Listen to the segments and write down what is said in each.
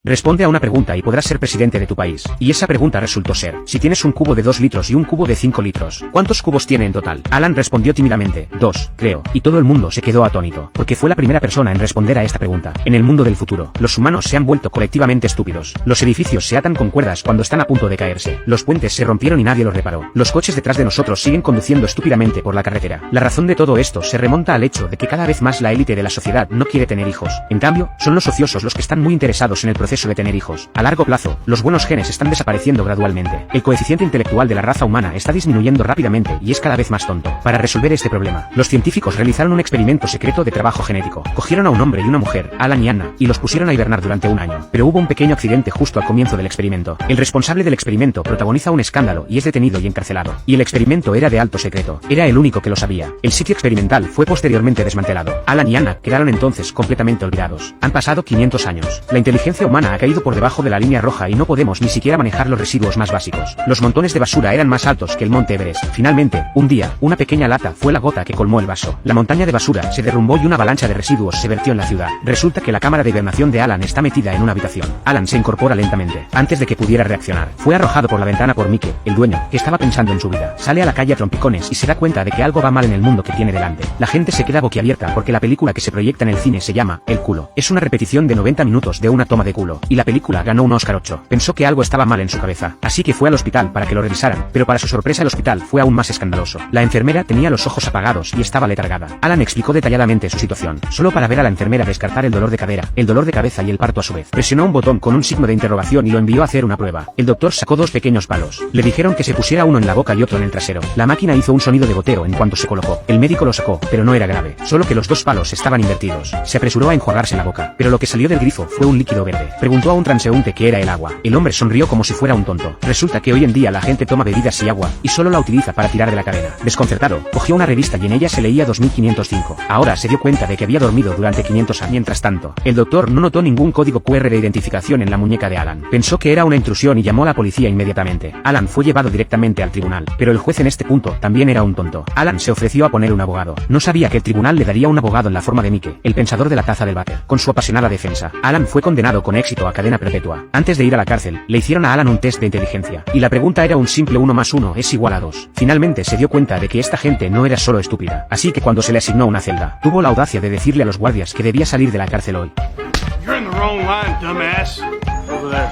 Responde a una pregunta y podrás ser presidente de tu país. Y esa pregunta resultó ser, si tienes un cubo de 2 litros y un cubo de 5 litros, ¿cuántos cubos tiene en total? Alan respondió tímidamente, 2, creo. Y todo el mundo se quedó atónito, porque fue la primera persona en responder a esta pregunta. En el mundo del futuro, los humanos se han vuelto colectivamente estúpidos. Los edificios se atan con cuerdas cuando están a punto de caerse. Los puentes se rompieron y nadie los reparó. Los coches detrás de nosotros siguen conduciendo estúpidamente por la carretera. La razón de todo esto se remonta al hecho de que cada vez más la élite de la sociedad no quiere tener hijos. En cambio, son los ociosos los que están muy interesados en el proceso de tener hijos. A largo plazo, los buenos genes están desapareciendo gradualmente. El coeficiente intelectual de la raza humana está disminuyendo rápidamente y es cada vez más tonto. Para resolver este problema, los científicos realizaron un experimento secreto de trabajo genético. Cogieron a un hombre y una mujer, Alan y Anna, y los pusieron a hibernar durante un año. Pero hubo un pequeño accidente justo al comienzo del experimento. El responsable del experimento protagoniza un escándalo y es detenido y encarcelado. Y el experimento era de alto secreto. Era el único que lo sabía. El sitio experimental fue posteriormente desmantelado. Alan y Anna quedaron entonces completamente olvidados. Han pasado 500 años. La inteligencia humana ha caído por debajo de la línea roja y no podemos ni siquiera manejar los residuos más básicos. Los montones de basura eran más altos que el monte Everest. Finalmente, un día, una pequeña lata fue la gota que colmó el vaso. La montaña de basura se derrumbó y una avalancha de residuos se vertió en la ciudad. Resulta que la cámara de hibernación de Alan está metida en una habitación. Alan se incorpora lentamente. Antes de que pudiera reaccionar, fue arrojado por la ventana por Mike, el dueño, que estaba pensando en su vida. Sale a la calle a trompicones y se da cuenta de que algo va mal en el mundo que tiene delante. La gente se queda boquiabierta porque la película que se proyecta en el cine se llama El culo. Es una repetición de 90 minutos de una toma de culo. Y la película ganó un Oscar 8. Pensó que algo estaba mal en su cabeza. Así que fue al hospital para que lo revisaran. Pero para su sorpresa el hospital fue aún más escandaloso. La enfermera tenía los ojos apagados y estaba letargada. Alan explicó detalladamente su situación, solo para ver a la enfermera descartar el dolor de cadera, el dolor de cabeza y el parto a su vez. Presionó un botón con un signo de interrogación y lo envió a hacer una prueba. El doctor sacó 2 pequeños palos. Le dijeron que se pusiera uno en la boca y otro en el trasero. La máquina hizo un sonido de goteo en cuanto se colocó. El médico lo sacó, pero no era grave, solo que los 2 palos estaban invertidos. Se apresuró a enjuagarse la boca, pero lo que salió del grifo fue un líquido verde. Preguntó a un transeúnte qué era el agua. El hombre sonrió como si fuera un tonto. Resulta que hoy en día la gente toma bebidas y agua, y solo la utiliza para tirar de la cadena. Desconcertado, cogió una revista y en ella se leía 2505. Ahora se dio cuenta de que había dormido durante 500 años. Mientras tanto, el doctor no notó ningún código QR de identificación en la muñeca de Alan. Pensó que era una intrusión y llamó a la policía inmediatamente. Alan fue llevado directamente al tribunal, pero el juez en este punto también era un tonto. Alan se ofreció a poner un abogado. No sabía que el tribunal le daría un abogado en la forma de Mike, el pensador de la taza del váter. Con su apasionada defensa, Alan fue condenado con éxito a cadena perpetua. Antes de ir a la cárcel, le hicieron a Alan un test de inteligencia, y la pregunta era un simple 1 más 1 es igual a 2. Finalmente se dio cuenta de que esta gente no era solo estúpida, así que cuando se le asignó una celda, tuvo la audacia de decirle a los guardias que debía salir de la cárcel hoy.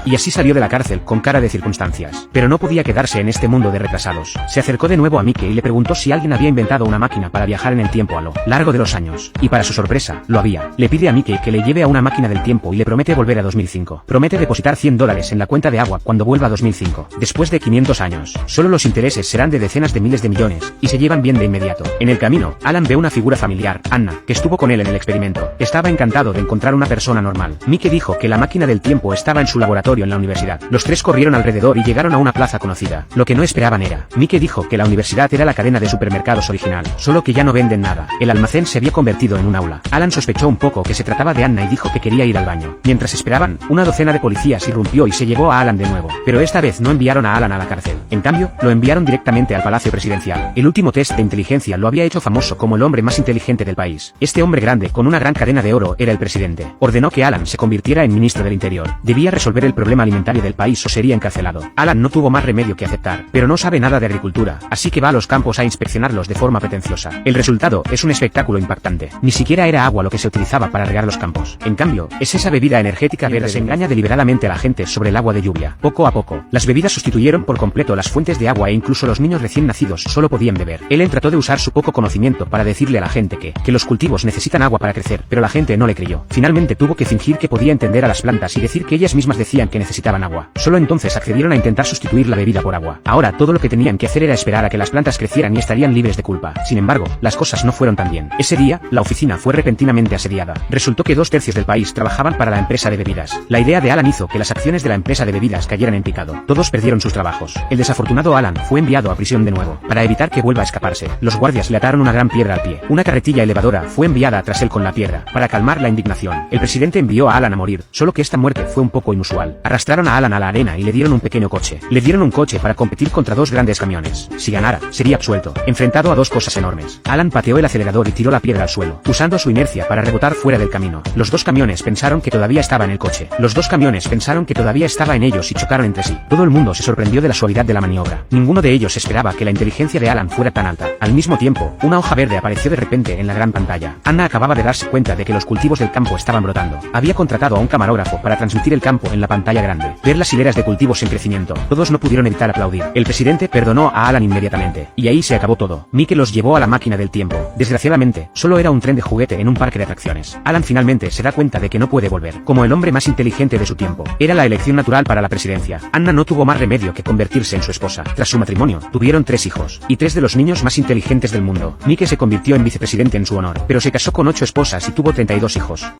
Y así salió de la cárcel con cara de circunstancias. Pero no podía quedarse en este mundo de retrasados. Se acercó de nuevo a Mike y le preguntó si alguien había inventado una máquina para viajar en el tiempo a lo largo de los años. Y para su sorpresa, lo había. Le pide a Mike que le lleve a una máquina del tiempo y le promete volver a 2005. Promete depositar $100 en la cuenta de agua cuando vuelva a 2005. Después de 500 años, solo los intereses serán de decenas de miles de millones, y se llevan bien de inmediato. En el camino, Alan ve una figura familiar, Anna, que estuvo con él en el experimento. Estaba encantado de encontrar una persona normal. Mike dijo que la máquina del tiempo estaba en su laboratorio en la universidad. Los 3 corrieron alrededor y llegaron a una plaza conocida. Lo que no esperaban era, Mike dijo que la universidad era la cadena de supermercados original, solo que ya no venden nada. El almacén se había convertido en un aula. Alan sospechó un poco que se trataba de Anna y dijo que quería ir al baño. Mientras esperaban, una docena de policías irrumpió y se llevó a Alan de nuevo. Pero esta vez no enviaron a Alan a la cárcel. En cambio, lo enviaron directamente al Palacio Presidencial. El último test de inteligencia lo había hecho famoso como el hombre más inteligente del país. Este hombre grande, con una gran cadena de oro, era el presidente. Ordenó que Alan se convirtiera en ministro del Interior. Debía resolver el problema alimentario del país o sería encarcelado. Alan no tuvo más remedio que aceptar, pero no sabe nada de agricultura, así que va a los campos a inspeccionarlos de forma pretenciosa. El resultado es un espectáculo impactante. Ni siquiera era agua lo que se utilizaba para regar los campos. En cambio, es esa bebida energética verde. Se engaña deliberadamente a la gente sobre el agua de lluvia. Poco a poco, las bebidas sustituyeron por completo las fuentes de agua e incluso los niños recién nacidos solo podían beber. Él trató de usar su poco conocimiento para decirle a la gente que los cultivos necesitan agua para crecer, pero la gente no le creyó. Finalmente tuvo que fingir que podía entender a las plantas y decir que ellas mismas decían que necesitaban agua. Solo entonces accedieron a intentar sustituir la bebida por agua. Ahora todo lo que tenían que hacer era esperar a que las plantas crecieran y estarían libres de culpa. Sin embargo, las cosas no fueron tan bien. Ese día, la oficina fue repentinamente asediada. Resultó que 2/3 del país trabajaban para la empresa de bebidas. La idea de Alan hizo que las acciones de la empresa de bebidas cayeran en picado. Todos perdieron sus trabajos. El desafortunado Alan fue enviado a prisión de nuevo. Para evitar que vuelva a escaparse, los guardias le ataron una gran piedra al pie. Una carretilla elevadora fue enviada tras él con la piedra. Para calmar la indignación, el presidente envió a Alan a morir, solo que esta muerte fue un poco inusual. inusual. Arrastraron a Alan a la arena y le dieron un pequeño coche. Le dieron un coche para competir contra dos grandes camiones. Si ganara, sería absuelto, enfrentado a dos cosas enormes. Alan pateó el acelerador y tiró la piedra al suelo, usando su inercia para rebotar fuera del camino. Los dos camiones pensaron que todavía estaba en el coche. Los dos camiones pensaron que todavía estaba en ellos y chocaron entre sí. Todo el mundo se sorprendió de la suavidad de la maniobra. Ninguno de ellos esperaba que la inteligencia de Alan fuera tan alta. Al mismo tiempo, una hoja verde apareció de repente en la gran pantalla. Anna acababa de darse cuenta de que los cultivos del campo estaban brotando. Había contratado a un camarógrafo para transmitir el campo en la pantalla grande. Ver las hileras de cultivos en crecimiento. Todos no pudieron evitar aplaudir. El presidente perdonó a Alan inmediatamente. Y ahí se acabó todo. Mike los llevó a la máquina del tiempo. Desgraciadamente, solo era un tren de juguete en un parque de atracciones. Alan finalmente se da cuenta de que no puede volver. Como el hombre más inteligente de su tiempo, era la elección natural para la presidencia. Anna no tuvo más remedio que convertirse en su esposa. Tras su matrimonio, tuvieron 3 hijos, y 3 de los niños más inteligentes del mundo. Mike se convirtió en vicepresidente en su honor, pero se casó con 8 esposas y tuvo 32 hijos.